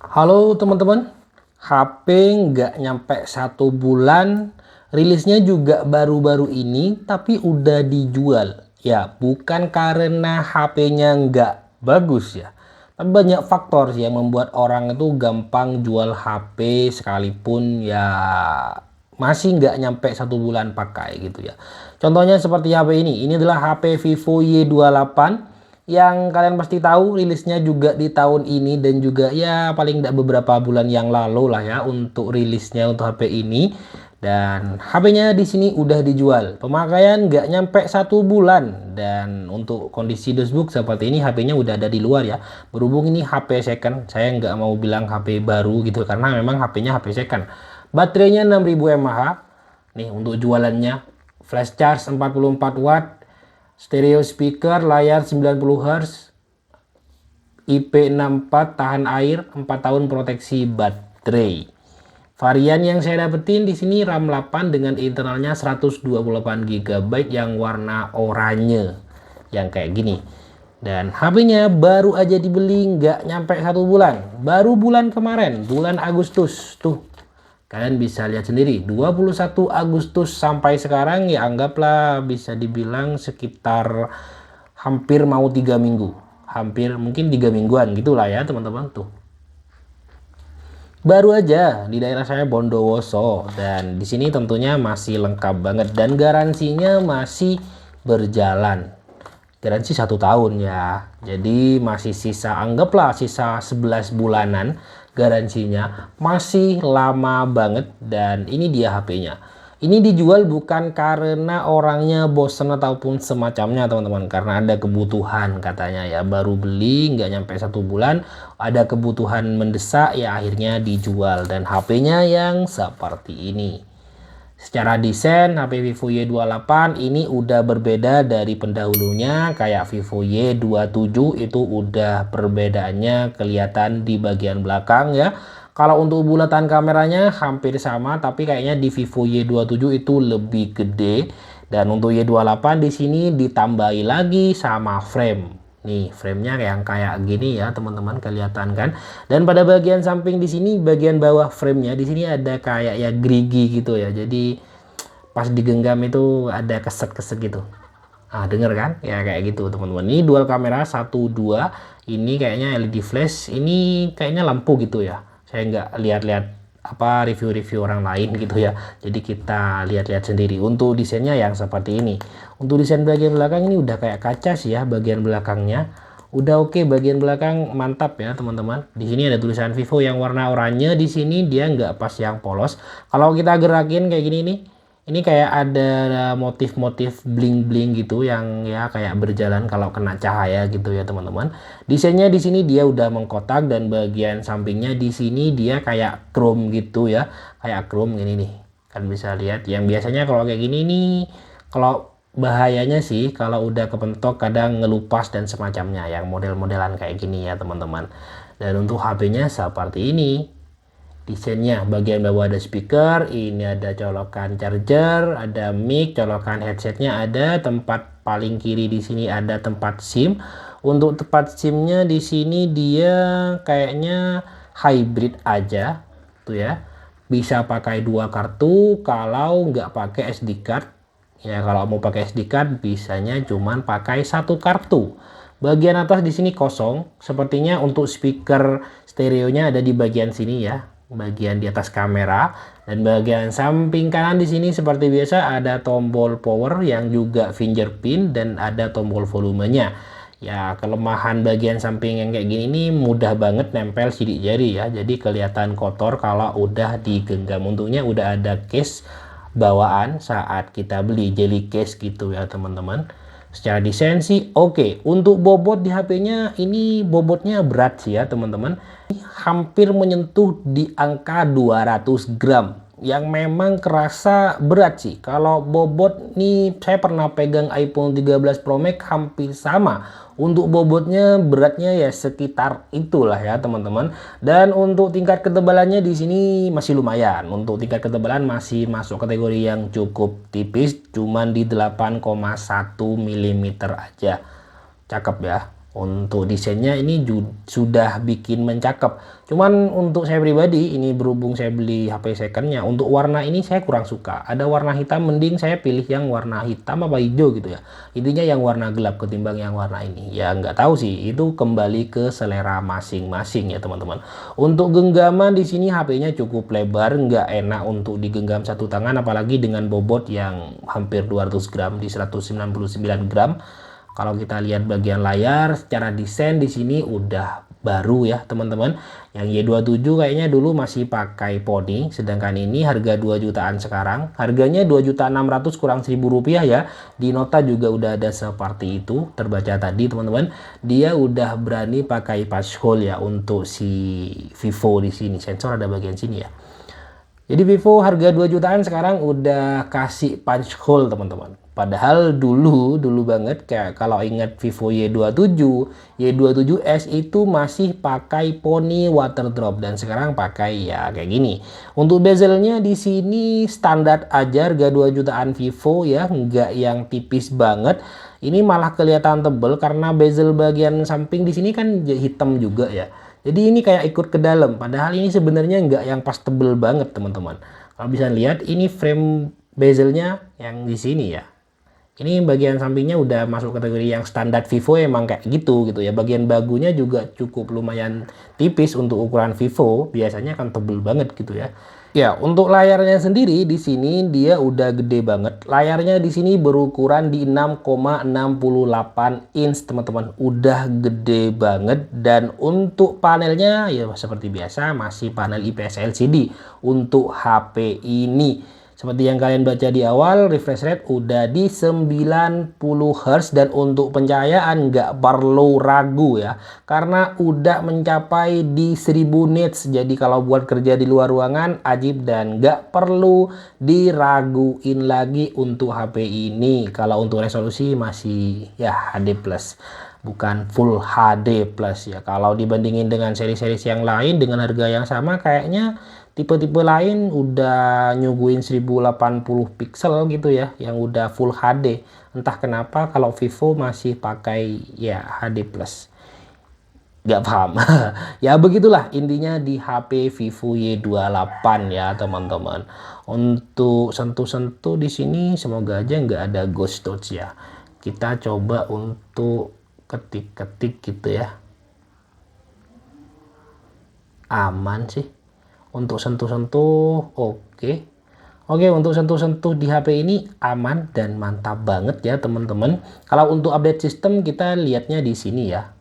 Halo teman-teman, HP nggak nyampe 1 bulan, rilisnya juga baru-baru ini, tapi udah dijual. Ya, bukan karena HP-nya nggak bagus ya, tapi banyak faktor sih yang membuat orang itu gampang jual HP sekalipun ya masih nggak nyampe 1 bulan pakai gitu ya. Contohnya seperti HP ini adalah HP Vivo Y28 yang kalian pasti tahu rilisnya juga di tahun ini dan juga ya paling tidak beberapa bulan yang lalu lah ya untuk rilisnya untuk HP ini. Dan HP-nya di sini udah dijual, pemakaian nggak nyampe 1 bulan, dan untuk kondisi dashboard seperti ini HP-nya udah ada di luar ya. Berhubung ini HP second, saya nggak mau bilang HP baru gitu karena memang HP-nya HP second. Baterainya 6000 mAh nih untuk jualannya. Flash charge 44 watt, stereo speaker, layar 90 Hz, IP64, tahan air, 4 tahun proteksi baterai. Varian yang saya dapetin di sini RAM 8 dengan internalnya 128 GB yang warna oranye yang kayak gini. Dan HP-nya baru aja dibeli nggak nyampe 1 bulan. Baru bulan kemarin, bulan Agustus. Tuh, kalian bisa lihat sendiri, 21 Agustus sampai sekarang ya anggaplah bisa dibilang sekitar hampir mau 3 minggu. Hampir mungkin 3 mingguan gitulah ya teman-teman tuh. Baru aja di daerah saya Bondowoso, dan di sini tentunya masih lengkap banget dan garansinya masih berjalan. Garansi 1 tahun ya. Jadi masih sisa, anggaplah sisa 11 bulanan garansinya. Masih lama banget, dan ini dia HP-nya. Ini dijual bukan karena orangnya bosen ataupun semacamnya teman-teman, karena ada kebutuhan katanya ya, baru beli nggak nyampe 1 bulan, ada kebutuhan mendesak ya akhirnya dijual. Dan HP-nya yang seperti ini. Secara desain HP Vivo Y28 ini udah berbeda dari pendahulunya. Kayak Vivo Y27 itu udah perbedaannya kelihatan di bagian belakang ya. Kalau untuk bulatan kameranya hampir sama, tapi kayaknya di Vivo Y27 itu lebih gede. Dan untuk Y28 di sini ditambahi lagi sama frame. Nih, framenya yang kayak gini ya, teman-teman, kelihatan kan? Dan pada bagian samping di sini, bagian bawah framenya di sini ada kayak ya gerigi gitu ya. Jadi pas digenggam itu ada keset-keset gitu. Ah, denger kan? Ya kayak gitu, teman-teman. Ini dual kamera 1 2. Ini kayaknya LED flash. Ini kayaknya lampu gitu ya. Saya nggak lihat-lihat apa review-review orang lain gitu ya. Jadi kita lihat-lihat sendiri. Untuk desainnya yang seperti ini. Untuk desain bagian belakang ini udah kayak kaca sih ya bagian belakangnya. Udah oke, bagian belakang mantap ya teman-teman. Di sini ada tulisan Vivo yang warna oranye. Di sini dia nggak pas yang polos. Kalau kita gerakin kayak gini nih, ini kayak ada motif-motif bling-bling gitu yang ya kayak berjalan kalau kena cahaya gitu ya teman-teman. Desainnya di sini dia udah mengkotak, dan bagian sampingnya di sini dia kayak chrome gitu ya. Kayak chrome gini nih. Kan bisa lihat yang biasanya kalau kayak gini nih, kalau bahayanya sih kalau udah kepentok kadang ngelupas dan semacamnya, yang model-modelan kayak gini ya teman-teman. Dan untuk HP-nya seperti ini. Desainnya bagian bawah ada speaker, ini ada colokan charger, ada mic, colokan headsetnya ada, tempat paling kiri di sini ada tempat SIM. Untuk tempat SIM-nya di sini dia kayaknya hybrid aja tuh ya. Bisa pakai 2 kartu kalau nggak pakai SD card. Ya kalau mau pakai SD card bisanya cuman pakai 1 kartu. Bagian atas di sini kosong, sepertinya untuk speaker stereonya ada di bagian sini ya, bagian di atas kamera. Dan bagian samping kanan di sini seperti biasa ada tombol power yang juga fingerprint, dan ada tombol volumenya. Ya kelemahan bagian samping yang kayak gini nih mudah banget nempel sidik jari ya, jadi kelihatan kotor kalau udah digenggam. Untungnya udah ada case bawaan saat kita beli, jelly case gitu ya teman-teman. Secara desain sih oke. Untuk bobot di HP-nya ini bobotnya berat sih ya teman-teman. Hampir menyentuh di angka 200 gram. Yang memang kerasa berat sih. Kalau bobot nih saya pernah pegang iPhone 13 Pro Max hampir sama. Untuk bobotnya beratnya ya sekitar itulah ya teman-teman. Dan untuk tingkat ketebalannya di sini masih lumayan. Untuk tingkat ketebalan masih masuk kategori yang cukup tipis, cuman di 8,1 mm aja. Cakep ya. Untuk desainnya ini sudah bikin mencakep. Cuman untuk saya pribadi, ini berhubung saya beli HP secondnya, untuk warna ini saya kurang suka. Ada warna hitam, mending saya pilih yang warna hitam apa hijau gitu ya. Intinya yang warna gelap ketimbang yang warna ini. Ya nggak tahu sih, itu kembali ke selera masing-masing ya teman-teman. Untuk genggaman di sini HP-nya cukup lebar, nggak enak untuk digenggam satu tangan, apalagi dengan bobot yang hampir 200 gram di 199 gram. Kalau kita lihat bagian layar, secara desain di sini udah baru ya teman-teman. Yang Y27 kayaknya dulu masih pakai poni, sedangkan ini harga 2 jutaan sekarang. Harganya 2.600.000 kurang 1.000 rupiah ya. Di nota juga udah ada seperti itu, terbaca tadi teman-teman. Dia udah berani pakai punch hole ya untuk si Vivo di sini. Sensor ada bagian sini ya. Jadi Vivo harga 2 jutaan sekarang udah kasih punch hole teman-teman. Padahal dulu banget kayak kalau ingat Vivo Y27, Y27s itu masih pakai poni water drop dan sekarang pakai ya kayak gini. Untuk bezelnya di sini standar aja harga 2 jutaan Vivo ya, nggak yang tipis banget. Ini malah kelihatan tebel karena bezel bagian samping di sini kan hitam juga ya. Jadi ini kayak ikut ke dalam, padahal ini sebenarnya nggak yang pas tebel banget teman-teman. Kalau bisa lihat ini frame bezelnya yang di sini ya. Ini bagian sampingnya udah masuk kategori yang standar Vivo, emang kayak gitu ya. Bagian bagunya juga cukup lumayan tipis untuk ukuran Vivo, biasanya kan tebel banget gitu ya. Ya, untuk layarnya sendiri di sini dia udah gede banget. Layarnya di sini berukuran di 6,68 inch, teman-teman. Udah gede banget dan untuk panelnya ya seperti biasa masih panel IPS LCD untuk HP ini. Seperti yang kalian baca di awal, refresh rate udah di 90 Hz dan untuk pencahayaan nggak perlu ragu ya. Karena udah mencapai di 1000 nits. Jadi kalau buat kerja di luar ruangan, ajib dan nggak perlu diraguin lagi untuk HP ini. Kalau untuk resolusi masih ya HD+. Bukan Full HD Plus ya. Kalau dibandingin dengan seri-seri yang lain dengan harga yang sama, kayaknya tipe-tipe lain udah nyuguhin 1080 pixel gitu ya, yang udah Full HD. Entah kenapa kalau Vivo masih pakai ya HD Plus. Nggak paham. Ya begitulah intinya di HP Vivo Y28 ya teman-teman. Untuk sentuh-sentuh di sini semoga aja nggak ada ghost touch ya. Kita coba untuk ketik-ketik gitu ya. Aman sih. Untuk sentuh-sentuh oke. Oke, untuk sentuh-sentuh di HP ini aman dan mantap banget ya teman-teman. Kalau untuk update sistem kita lihatnya di sini ya.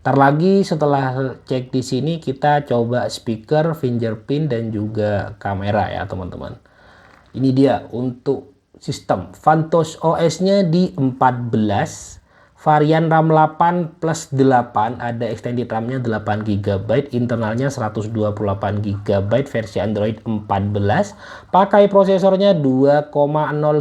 Ntar lagi setelah cek di sini kita coba speaker, fingerprint dan juga kamera ya teman-teman. Ini dia untuk sistem. Vantos OS-nya di 14. Varian RAM 8 plus 8, ada extended RAM-nya 8 GB, internalnya 128 GB, versi Android 14. Pakai prosesornya 2,0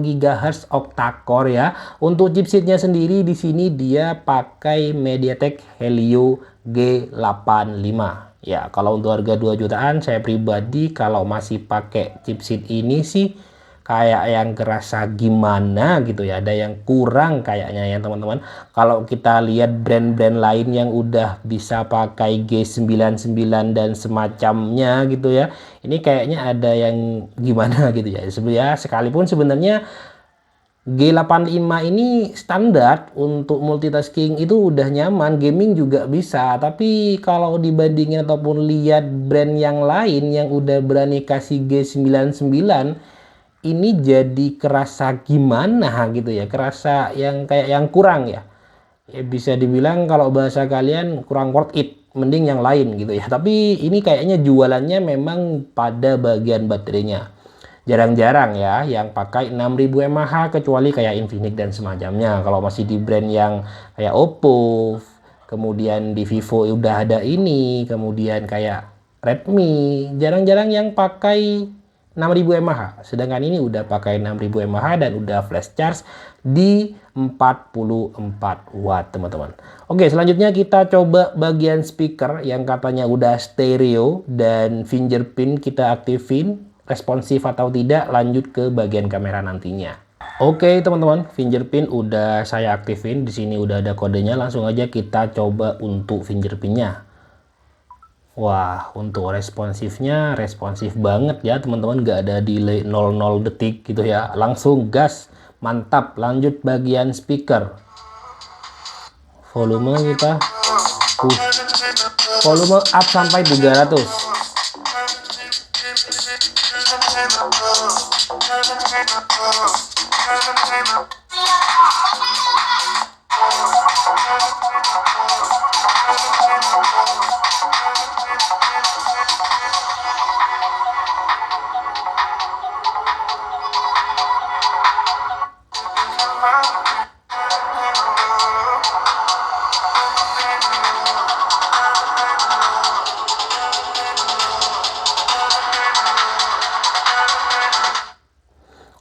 GHz octa-core ya. Untuk chipsetnya sendiri di sini dia pakai MediaTek Helio G85. Ya, kalau untuk harga 2 jutaan saya pribadi kalau masih pakai chipset ini sih kayak yang kerasa gimana gitu ya, ada yang kurang kayaknya ya teman-teman. Kalau kita lihat brand-brand lain yang udah bisa pakai G99 dan semacamnya gitu ya, ini kayaknya ada yang gimana gitu ya. Sebenarnya sekalipun sebenarnya G85 ini standar untuk multitasking itu udah nyaman, gaming juga bisa. Tapi kalau dibandingin ataupun lihat brand yang lain yang udah berani kasih G99, ini jadi kerasa gimana gitu ya, kerasa yang kayak yang kurang ya. Ya bisa dibilang kalau bahasa kalian kurang worth it, mending yang lain gitu ya. Tapi ini kayaknya jualannya memang pada bagian baterainya. Jarang-jarang ya yang pakai 6000 mAh kecuali kayak Infinix dan semacamnya. Kalau masih di brand yang kayak Oppo, kemudian di Vivo udah ada ini, kemudian kayak Redmi, jarang-jarang yang pakai 6000 mAh, sedangkan ini udah pakai 6000 mAh dan udah flash charge di 44 watt teman-teman. Oke, selanjutnya kita coba bagian speaker yang katanya udah stereo dan fingerprint kita aktifin, responsif atau tidak, lanjut ke bagian kamera nantinya. Oke teman-teman, fingerprint udah saya aktifin. Di sini udah ada kodenya. Langsung aja kita coba untuk fingerprintnya. Wah, untuk responsifnya responsif banget ya teman-teman, nggak ada delay 00 detik gitu ya. Langsung gas, mantap. Lanjut bagian speaker. Volume kita volume up sampai 300.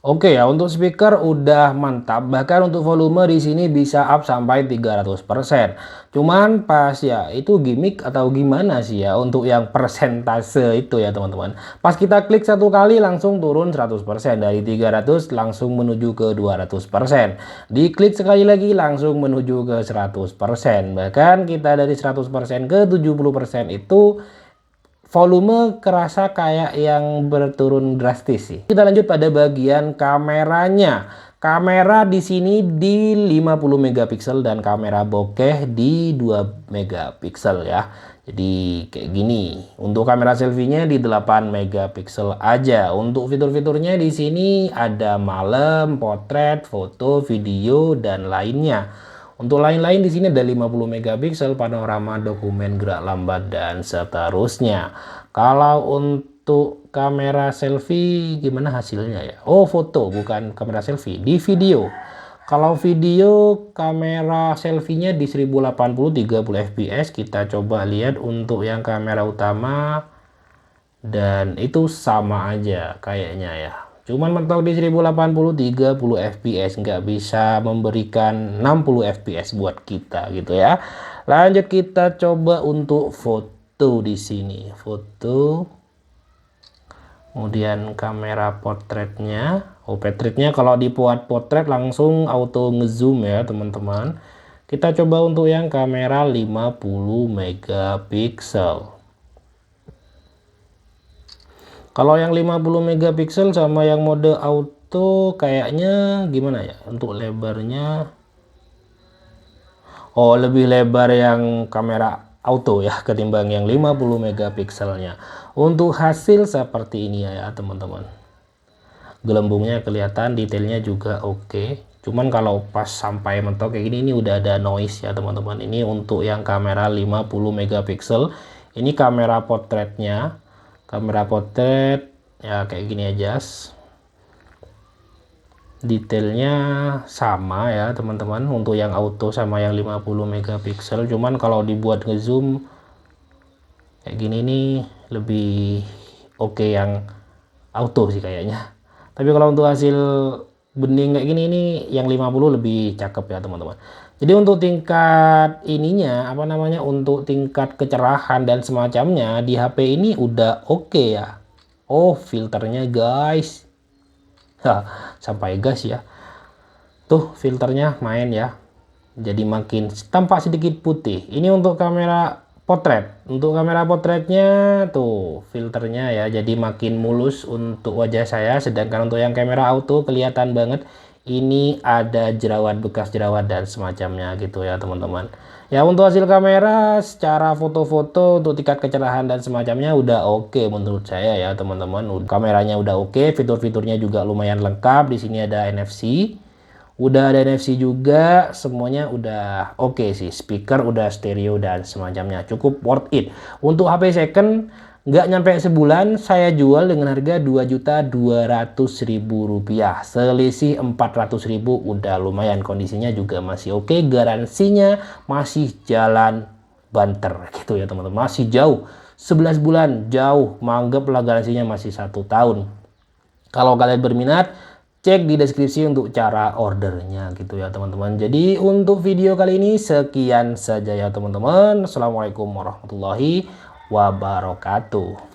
Oke ya, untuk speaker udah mantap. Bahkan untuk volume di sini bisa up sampai 300%. Cuman pas ya itu gimmick atau gimana sih ya untuk yang persentase itu ya teman-teman. Pas kita klik satu kali langsung turun 100%, dari 300 langsung menuju ke 200%. Diklik sekali lagi langsung menuju ke 100%. Bahkan kita dari 100% ke 70% itu volume kerasa kayak yang berturun drastis sih. Kita lanjut pada bagian kameranya. Kamera di sini di 50 megapiksel dan kamera bokeh di 2 megapiksel ya. Jadi kayak gini. Untuk kamera selfie-nya di 8 megapiksel aja. Untuk fitur-fiturnya di sini ada malam, potret, foto, video dan lainnya. Untuk lain-lain di sini ada 50 megapiksel, panorama, dokumen, gerak lambat dan seterusnya. Kalau untuk kamera selfie gimana hasilnya ya? Oh, foto bukan kamera selfie, di video. Kalau video kamera selfie-nya di 1080 30 fps, kita coba lihat untuk yang kamera utama dan itu sama aja kayaknya ya. Cuman mentok di 1080 30 fps, nggak bisa memberikan 60 fps buat kita gitu ya. Lanjut kita coba untuk foto di sini. Foto. Kemudian kamera potretnya. Oh, potretnya kalau dibuat potret langsung auto ngezoom ya, teman-teman. Kita coba untuk yang kamera 50 megapiksel. Kalau yang 50 megapiksel sama yang mode auto kayaknya gimana ya untuk lebarnya? Oh, lebih lebar yang kamera auto ya ketimbang yang 50 megapikselnya. Untuk hasil seperti ini ya teman-teman. Gelembungnya kelihatan, detailnya juga oke. Cuman kalau pas sampai mentok kayak gini ini udah ada noise ya teman-teman. Ini untuk yang kamera 50 megapiksel. Ini kamera potretnya. Kamera potret ya kayak gini aja, detailnya sama ya teman-teman untuk yang auto sama yang 50 megapiksel. Cuman kalau dibuat ngezoom kayak gini nih lebih oke yang auto sih kayaknya. Tapi kalau untuk hasil bening kayak gini ini yang 50 lebih cakep ya teman-teman. Jadi untuk tingkat ininya apa namanya, untuk tingkat kecerahan dan semacamnya di HP ini udah oke ya. Oh, filternya guys. Sampai gas ya. Tuh filternya main ya. Jadi makin tampak sedikit putih. Ini untuk kamera potret. Untuk kamera potretnya tuh filternya ya. Jadi makin mulus untuk wajah saya. Sedangkan untuk yang kamera auto kelihatan banget ini ada jerawat, bekas jerawat dan semacamnya gitu ya teman-teman. Ya untuk hasil kamera secara foto-foto untuk tingkat kecerahan dan semacamnya udah oke menurut saya ya teman-teman. Kameranya udah oke, fitur-fiturnya juga lumayan lengkap. Di sini ada NFC. Udah ada NFC juga, semuanya udah oke sih. Speaker udah stereo dan semacamnya, cukup worth it. Untuk HP second nggak nyampe sebulan saya jual dengan harga Rp2.200.000, selisih Rp400.000 udah lumayan. Kondisinya juga masih oke, garansinya masih jalan banter gitu ya teman-teman, masih jauh 11 bulan, jauh, anggaplah garansinya masih 1 tahun. Kalau kalian berminat cek di deskripsi untuk cara ordernya gitu ya teman-teman. Jadi untuk video kali ini sekian saja ya teman-teman. Assalamualaikum warahmatullahi wabarakatuh.